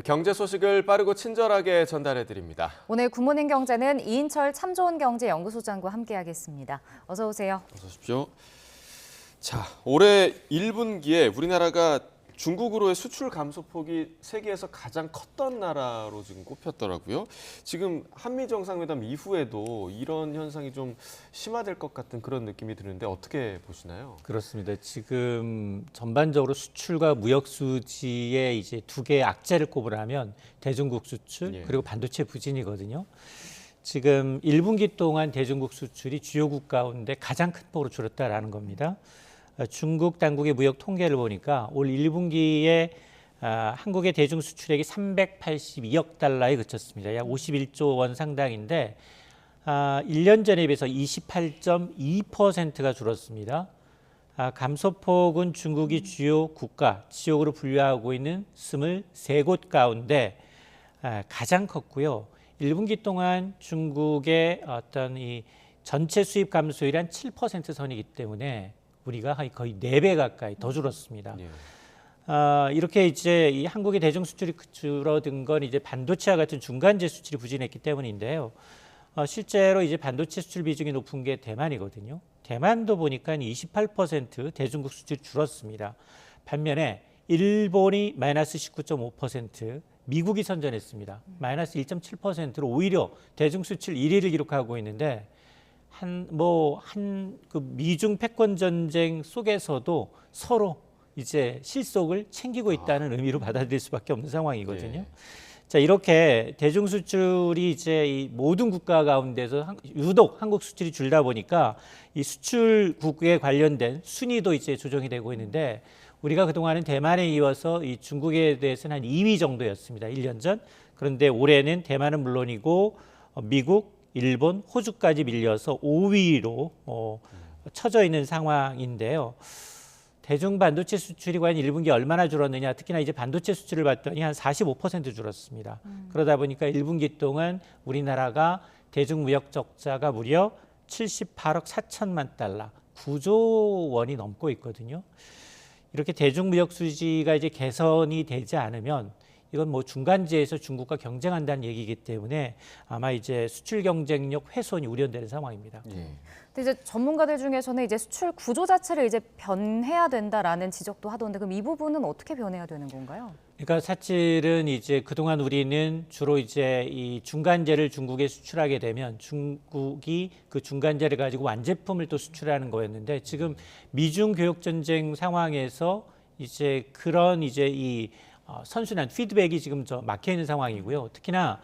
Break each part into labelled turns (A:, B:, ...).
A: 경제 소식을 빠르고 친절하게 전달해 드립니다.
B: 오늘 굿모닝 경제는 이인철 참 좋은 경제 연구소장과 함께하겠습니다. 어서 오세요.
A: 어서 오십시오. 자, 올해 1분기에 우리나라가 중국으로의 수출 감소폭이 세계에서 가장 컸던 나라로 지금 꼽혔더라고요. 지금 한미 정상회담 이후에도 이런 현상이 좀 심화될 것 같은 그런 느낌이 드는데 어떻게 보시나요?
C: 그렇습니다. 지금 전반적으로 수출과 무역 수지에 이제 두 개의 악재를 꼽으라면 대중국 수출
A: 예.
C: 그리고 반도체 부진이거든요. 지금 1분기 동안 대중국 수출이 주요국 가운데 가장 큰 폭으로 줄었다라는 겁니다. 중국 당국의 무역 통계를 보니까 올 1분기에 한국의 대중 수출액이 382억 달러에 그쳤습니다. 약 51조 원 상당인데 1년 전에 비해서 28.2%가 줄었습니다. 감소폭은 중국이 주요 국가, 지역으로 분류하고 있는 23곳 가운데 가장 컸고요. 1분기 동안 중국의 어떤 이 전체 수입 감소율이 한 7% 선이기 때문에 우리가 거의 4배 가까이 더 줄었습니다.
A: 예.
C: 이렇게 이제 이 한국의 대중 수출이 줄어든 건 이제 반도체와 같은 중간재 수출이 부진했기 때문인데요. 실제로 이제 반도체 수출 비중이 높은 게 대만이거든요. 대만도 보니까 28% 대중국 수출이 줄었습니다. 반면에 일본이 마이너스 19.5%, 미국이 선전했습니다. 마이너스 1.7%로 오히려 대중 수출 1위를 기록하고 있는데 그 미중 패권 전쟁 속에서도 서로 이제 실속을 챙기고 있다는 의미로 받아들일 수밖에 없는 상황이거든요.
A: 예.
C: 자, 이렇게 대중 수출이 이제 이 모든 국가 가운데서 유독 한국 수출이 줄다 보니까 이 수출국에 관련된 순위도 이제 조정이 되고 있는데 우리가 그동안은 대만에 이어서 이 중국에 대해서는 한 2위 정도였습니다. 1년 전. 그런데 올해는 대만은 물론이고 미국, 일본, 호주까지 밀려서 5위로 처져 있는 상황인데요. 대중 반도체 수출이 과연 1분기 얼마나 줄었느냐, 특히나 이제 반도체 수출을 봤더니 한 45% 줄었습니다. 그러다 보니까 1분기 동안 우리나라가 대중 무역 적자가 무려 78억 4천만 달러, 9조 원이 넘고 있거든요. 이렇게 대중 무역 수지가 이제 개선이 되지 않으면 이건 뭐 중간지에서 중국과 경쟁한다는 얘기이기 때문에 아마 이제 수출 경쟁력 훼손이 우려되는 상황입니다.
A: 예.
B: 근데 이제 전문가들 중에서는 이제 수출 구조 자체를 이제 변해야 된다라는 지적도 하던데 그럼 이 부분은 어떻게 변해야 되는 건가요?
C: 그러니까 사실은 이제 그동안 우리는 주로 이제 이 중간재를 중국에 수출하게 되면 중국이 그 중간재를 가지고 완제품을 또 수출하는 거였는데 지금 미중 교역 전쟁 상황에서 이제 그런 이제 이 선순환 피드백이 지금 막혀 있는 상황이고요. 특히나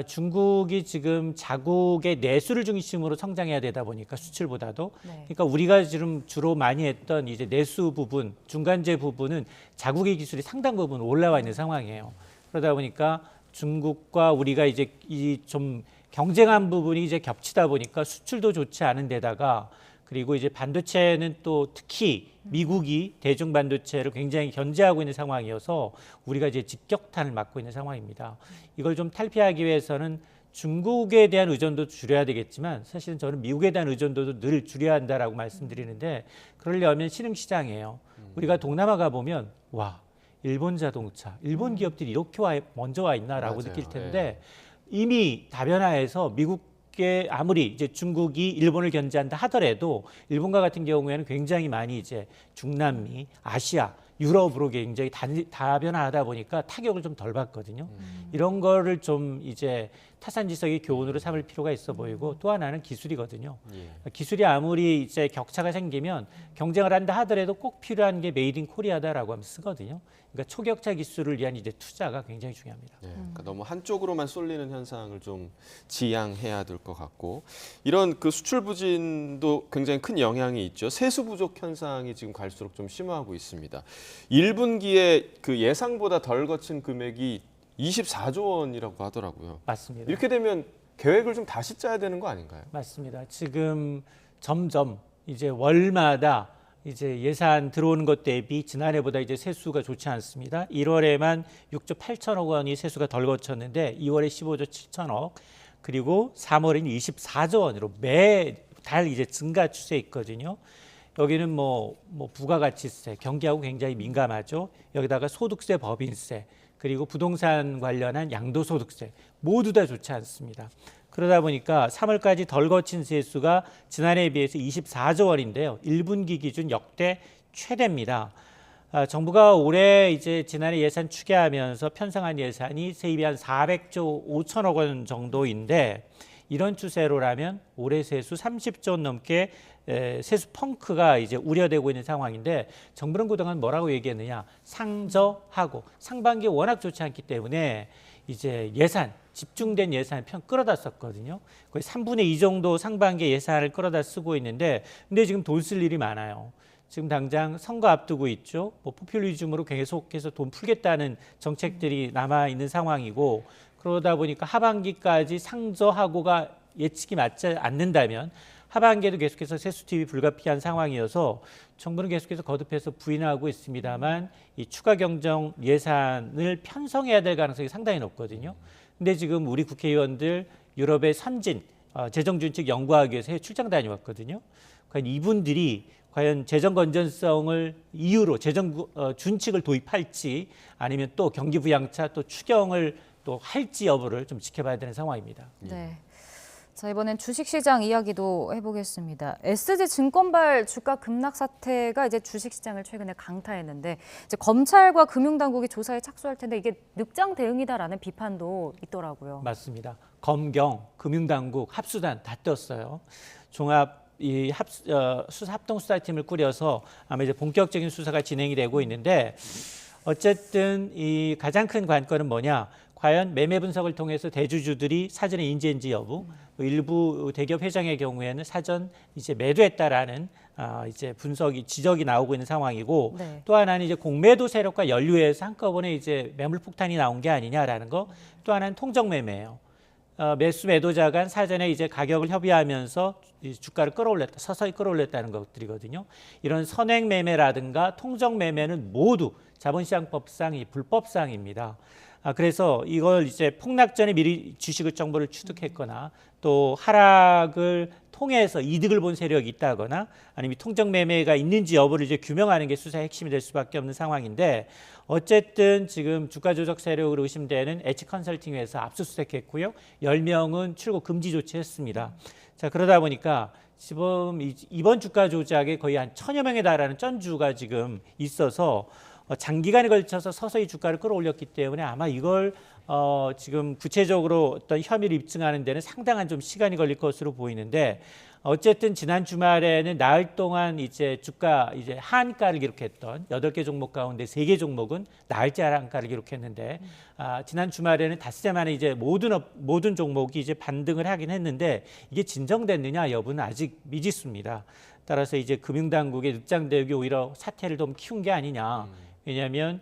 C: 중국이 지금 자국의 내수를 중심으로 성장해야 되다 보니까 수출보다도 그러니까 우리가 지금 주로 많이 했던 이제 내수 부분, 중간재 부분은 자국의 기술이 상당 부분 올라와 있는 상황이에요. 그러다 보니까 중국과 우리가 이제 이 좀 경쟁한 부분이 이제 겹치다 보니까 수출도 좋지 않은 데다가 그리고 이제 반도체는 또 특히 미국이 대중 반도체를 굉장히 견제하고 있는 상황이어서 우리가 이제 직격탄을 맞고 있는 상황입니다. 이걸 좀 탈피하기 위해서는 중국에 대한 의존도도 줄여야 되겠지만 사실은 저는 미국에 대한 의존도도 늘 줄여야 한다라고 말씀드리는데 그러려면 신흥시장이에요. 우리가 동남아 가보면 와 일본 자동차, 일본 기업들이 이렇게 먼저 와 있나라고
A: 맞아요.
C: 느낄 텐데 이미 다변화해서 미국에 아무리 이제 중국이 일본을 견제한다 하더라도 일본과 같은 경우에는 굉장히 많이 이제 중남미, 아시아, 유럽으로 굉장히 다변화하다 보니까 타격을 좀 덜 받거든요. 이런 거를 좀 이제 타산지석의 교훈으로 삼을 필요가 있어 보이고 또 하나는 기술이거든요.
A: 예.
C: 기술이 아무리 이제 격차가 생기면 경쟁을 한다 하더라도 꼭 필요한 게 메이드 인 코리아다라고 하면 쓰거든요. 그러니까 초격차 기술을 위한 이제 투자가 굉장히 중요합니다.
A: 네, 그러니까 너무 한쪽으로만 쏠리는 현상을 좀 지양해야 될 것 같고 이런 그 수출 부진도 굉장히 큰 영향이 있죠. 세수 부족 현상이 지금 갈수록 좀 심화하고 있습니다. 1분기에 그 예상보다 덜 거친 금액이 24조 원이라고 하더라고요.
C: 맞습니다.
A: 이렇게 되면 계획을 좀 다시 짜야 되는 거 아닌가요?
C: 맞습니다. 지금 점점 이제 월마다 이제 예산 들어오는 것 대비 지난해보다 이제 세수가 좋지 않습니다. 1월에만 6조 8천억 원이 세수가 덜 거쳤는데 2월에 15조 7천억 그리고 3월에는 24조 원으로 매달 이제 증가 추세에 있거든요. 여기는 뭐 부가가치세, 경기하고 굉장히 민감하죠. 여기다가 소득세, 법인세, 그리고 부동산 관련한 양도소득세 모두 다 좋지 않습니다. 그러다 보니까 3월까지 덜 거친 세수가 지난해에 비해서 24조 원인데요. 1분기 기준 역대 최대입니다. 정부가 올해 이제 지난해 예산 추계하면서 편성한 예산이 세입이 한 400조 5천억 원 정도인데 이런 추세로라면 올해 세수 30조 원 넘게 세수 펑크가 이제 우려되고 있는 상황인데 정부는 그동안 뭐라고 얘기했느냐 상저하고 상반기 워낙 좋지 않기 때문에 이제 예산 집중된 예산을 끌어다 썼거든요. 거의 3분의 2 정도 상반기 예산을 끌어다 쓰고 있는데 근데 지금 돈 쓸 일이 많아요. 지금 당장 선거 앞두고 있죠. 뭐 포퓰리즘으로 계속해서 돈 풀겠다는 정책들이 남아 있는 상황이고 그러다 보니까 하반기까지 상저하고가 예측이 맞지 않는다면 하반기에도 계속해서 세수 투입이 불가피한 상황이어서 정부는 계속해서 거듭해서 부인하고 있습니다만 이 추가 경정 예산을 편성해야 될 가능성이 상당히 높거든요. 근데 지금 우리 국회의원들 유럽의 선진 재정준칙 연구하기 위해서 해외 출장 다녀왔거든요. 과연 이분들이 과연 재정 건전성을 이유로 재정 준칙을 도입할지 아니면 또 경기 부양차 또 추경을 또 할지 여부를 좀 지켜봐야 되는 상황입니다.
B: 네. 자, 이번엔 주식시장 이야기도 해보겠습니다. SG증권발 주가 급락 사태가 이제 주식시장을 최근에 강타했는데 이제 검찰과 금융당국이 조사에 착수할 텐데 이게 늑장 대응이다라는 비판도 있더라고요.
C: 맞습니다. 검경, 금융당국, 합수단 다 떴어요. 종합 수사 합동 수사팀을 꾸려서 아마 이제 본격적인 수사가 진행이 되고 있는데 어쨌든 이 가장 큰 관건은 뭐냐? 과연 매매 분석을 통해서 대주주들이 사전에 인지했는지 여부, 일부 대기업 회장의 경우에는 사전 이제 매도했다라는 이제 분석이 지적이 나오고 있는 상황이고
B: 네.
C: 또 하나는 이제 공매도 세력과 연루해서 한꺼번에 이제 매물 폭탄이 나온 게 아니냐라는 거, 또 하나는 통정 매매예요. 매수 매도자 간 사전에 이제 가격을 협의하면서 주가를 끌어올렸다, 서서히 끌어올렸다는 것들이거든요. 이런 선행 매매라든가 통정 매매는 모두 자본시장법상 이 불법상입니다. 그래서 이걸 이제 폭락 전에 미리 주식 정보를 취득했거나 또 하락을 통해서 이득을 본 세력이 있다거나 아니면 통정 매매가 있는지 여부를 이제 규명하는 게 수사의 핵심이 될 수밖에 없는 상황인데 어쨌든 지금 주가 조작 세력으로 의심되는 H 컨설팅 회사 압수수색했고요. 10명은 출국 금지 조치했습니다. 자, 그러다 보니까 지금 이번 주가 조작에 거의 한 1000여 명에 달하는 전주가 지금 있어서 장기간에 걸쳐서 서서히 주가를 끌어올렸기 때문에 아마 이걸 지금 구체적으로 어떤 혐의를 입증하는 데는 상당한 좀 시간이 걸릴 것으로 보이는데 어쨌든 지난 주말에는 나흘 동안 이제 주가 이제 하한가를 기록했던 8개 종목 가운데 3개 종목은 나흘째 하한가를 기록했는데 지난 주말에는 닷새 만에 이제 모든 종목이 이제 반등을 하긴 했는데 이게 진정됐느냐 여부는 아직 미지수입니다. 따라서 이제 금융당국의 늑장 대응이 오히려 사태를 좀 키운 게 아니냐. 왜냐하면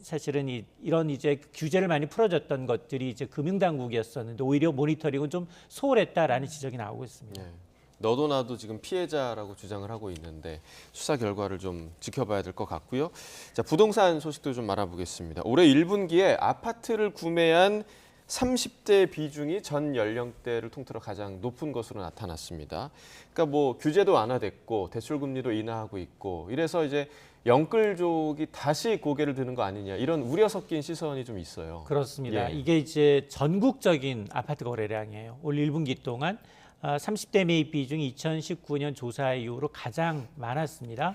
C: 사실은 이런 이제 규제를 많이 풀어줬던 것들이 이제 금융당국이었었는데 오히려 모니터링은 좀 소홀했다라는 지적이 나오고 있습니다.
A: 네. 너도 나도 지금 피해자라고 주장을 하고 있는데 수사 결과를 좀 지켜봐야 될 것 같고요. 자, 부동산 소식도 좀 알아보겠습니다. 올해 1분기에 아파트를 구매한 30대 비중이 전 연령대를 통틀어 가장 높은 것으로 나타났습니다. 그러니까 뭐 규제도 완화됐고 대출 금리도 인하하고 있고 이래서 이제 영끌족이 다시 고개를 드는 거 아니냐 이런 우려 섞인 시선이 좀 있어요.
C: 그렇습니다.
A: 예.
C: 이게 이제 전국적인 아파트 거래량이에요. 올 1분기 동안 30대 매입 비중이 2019년 조사 이후로 가장 많았습니다.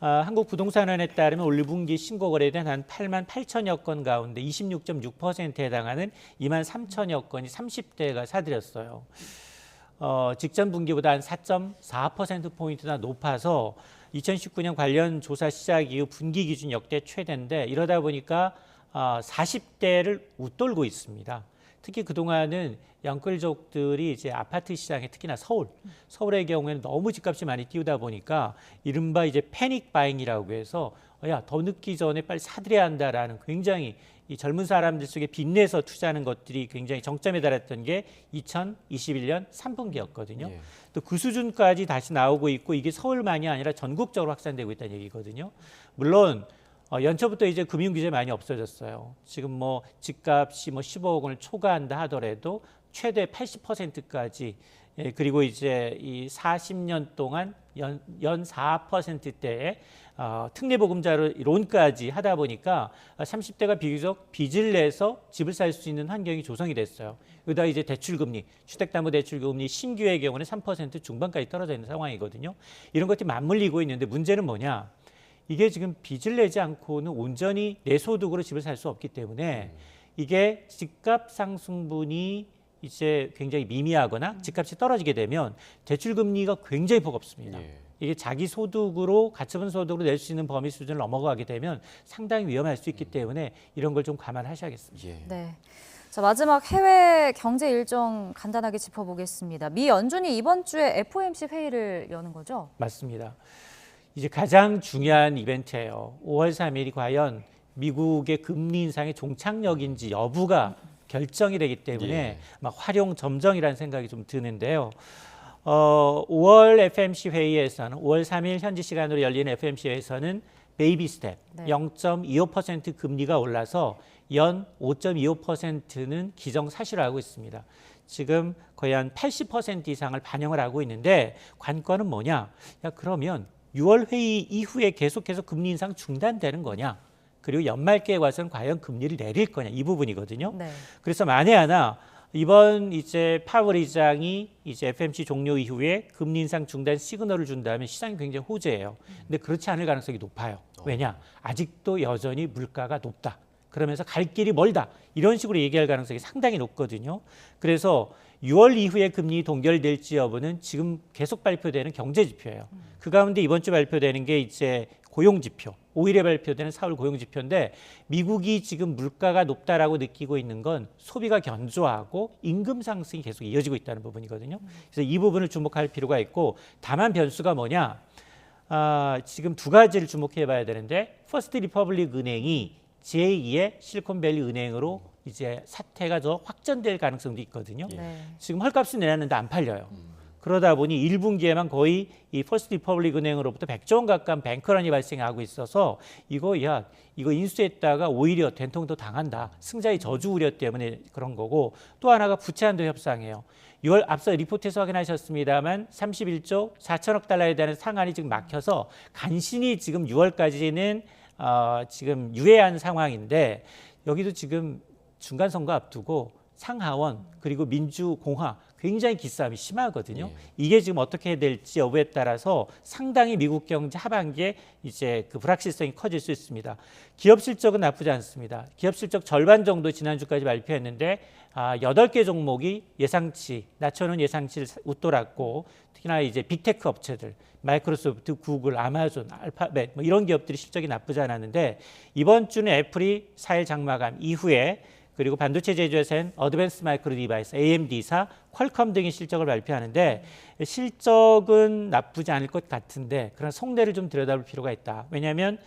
C: 한국부동산원에 따르면 올 1분기 신고 거래된 한 8만 8천여 건 가운데 26.6%에 해당하는 2만 3천여 건이 30대가 사들였어요. 직전 분기보다 한 4.4%포인트나 높아서 2019년 관련 조사 시작 이후 분기 기준 역대 최대인데 이러다 보니까 40대를 웃돌고 있습니다. 특히 그동안은 영끌족들이 이제 아파트 시장에 특히나 서울의 경우에는 너무 집값이 많이 뛰다 보니까 이른바 이제 패닉 바잉이라고 해서 야, 더 늦기 전에 빨리 사들여야 한다라는 굉장히 이 젊은 사람들 속에 빚내서 투자하는 것들이 굉장히 정점에 달했던 게 2021년 3분기였거든요.
A: 예.
C: 또 그 수준까지 다시 나오고 있고 이게 서울만이 아니라 전국적으로 확산되고 있다는 얘기거든요. 물론 연초부터 이제 금융 규제 많이 없어졌어요. 지금 뭐 집값이 뭐 15억 원을 초과한다 하더라도 최대 80%까지 그리고 이제 이 40년 동안 연 4%대의 특례보금자론까지 하다 보니까 30대가 비교적 빚을 내서 집을 살 수 있는 환경이 조성이 됐어요. 여기다 이제 대출금리, 주택담보대출금리 신규의 경우는 3% 중반까지 떨어져 있는 상황이거든요. 이런 것들이 맞물리고 있는데 문제는 뭐냐? 이게 지금 빚을 내지 않고는 온전히 내 소득으로 집을 살 수 없기 때문에 이게 집값 상승분이 이제 굉장히 미미하거나 집값이 떨어지게 되면 대출 금리가 굉장히 버겁습니다.
A: 예.
C: 이게 자기 소득으로 가처분 소득으로 낼 수 있는 범위 수준을 넘어가게 되면 상당히 위험할 수 있기 때문에 이런 걸 좀 감안하셔야겠습니다.
A: 예.
B: 네. 자, 마지막 해외 경제 일정 간단하게 짚어보겠습니다. 미 연준이 이번 주에 FOMC 회의를 여는 거죠?
C: 맞습니다. 이제 가장 중요한 이벤트예요. 5월 3일이 과연 미국의 금리 인상의 종착역인지 여부가 결정이 되기 때문에
A: 예.
C: 막 활용점정이라는 생각이 좀 드는데요. 5월 FOMC 회의에서는 5월 3일 현지 시간으로 열리는 FOMC 회의에서는 베이비 스텝
B: 네.
C: 0.25% 금리가 올라서 연 5.25%는 기정사실화하고 있습니다. 지금 거의 한 80% 이상을 반영을 하고 있는데 관건은 뭐냐? 야, 그러면 6월 회의 이후에 계속해서 금리 인상 중단되는 거냐? 그리고 연말기에 와서는 과연 금리를 내릴 거냐? 이 부분이거든요.
B: 네.
C: 그래서 만에 하나 이번 이제 파월 의장이 이제 FOMC 종료 이후에 금리 인상 중단 시그널을 준다면 시장이 굉장히 호재예요. 근데 그렇지 않을 가능성이 높아요. 왜냐? 아직도 여전히 물가가 높다. 그러면서 갈 길이 멀다. 이런 식으로 얘기할 가능성이 상당히 높거든요. 그래서 6월 이후에 금리 동결될지 여부는 지금 계속 발표되는 경제 지표예요. 그 가운데 이번 주 발표되는 게 이제 고용 지표. 5일에 발표되는 4월 고용 지표인데 미국이 지금 물가가 높다라고 느끼고 있는 건 소비가 견조하고 임금 상승이 계속 이어지고 있다는 부분이거든요. 그래서 이 부분을 주목할 필요가 있고 다만 변수가 뭐냐? 지금 두 가지를 주목해 봐야 되는데 퍼스트 리퍼블릭 은행이 제2의 실리콘밸리 은행으로 이제 사태가 더 확전될 가능성도 있거든요.
B: 네.
C: 지금 헐값을 내놨는데 안 팔려요. 그러다 보니 1분기에만 거의 이 퍼스트 리퍼블릭 은행으로부터 100조 원 가까운 뱅크런이 발생하고 있어서 이거 인수했다가 오히려 된통도 당한다. 승자의 저주 우려 때문에 그런 거고 또 하나가 부채 한도 협상이에요. 6월 앞서 리포트에서 확인하셨습니다만 31조 4천억 달러에 대한 상한이 지금 막혀서 간신히 지금 6월까지는 지금 유예한 상황인데 여기도 지금 중간 선거 앞두고 상하원 그리고 민주공화 굉장히 기싸움이 심하거든요.
A: 예.
C: 이게 지금 어떻게 될지 여부에 따라서 상당히 미국 경제 하반기에 이제 그 불확실성이 커질 수 있습니다. 기업 실적은 나쁘지 않습니다. 기업 실적 절반 정도 지난주까지 발표했는데 8개 종목이 낮춰놓은 예상치를 웃돌았고 특히나 이제 빅테크 업체들 마이크로소프트, 구글, 아마존, 알파벳 뭐 이런 기업들이 실적이 나쁘지 않았는데 이번 주는 애플이 4일 장마감 이후에 그리고 반도체 제조회사인 어드밴스 마이크로 디바이스, AMD사, 퀄컴 등의 실적을 발표하는데 실적은 나쁘지 않을 것 같은데 그런 속내를 좀 들여다볼 필요가 있다. 왜냐하면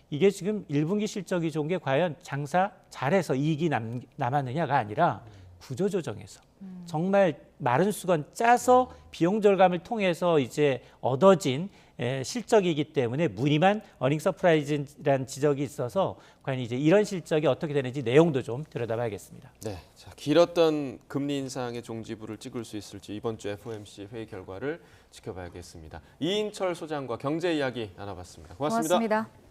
C: 이게 지금 1분기 실적이 좋은 게 과연 장사 잘해서 이익이 남았느냐가 아니라 구조조정해서 정말 마른 수건 짜서 비용 절감을 통해서 이제 얻어진 실적이기 때문에 무늬만 어닝 서프라이즈라는 지적이 있어서 과연 이제 이런 실적이 어떻게 되는지 내용도 좀 들여다봐야겠습니다.
A: 네, 자, 길었던 금리 인상의 종지부를 찍을 수 있을지 이번 주 FOMC 회의 결과를 지켜봐야겠습니다. 이인철 소장과 경제 이야기 나눠봤습니다. 고맙습니다.
B: 고맙습니다.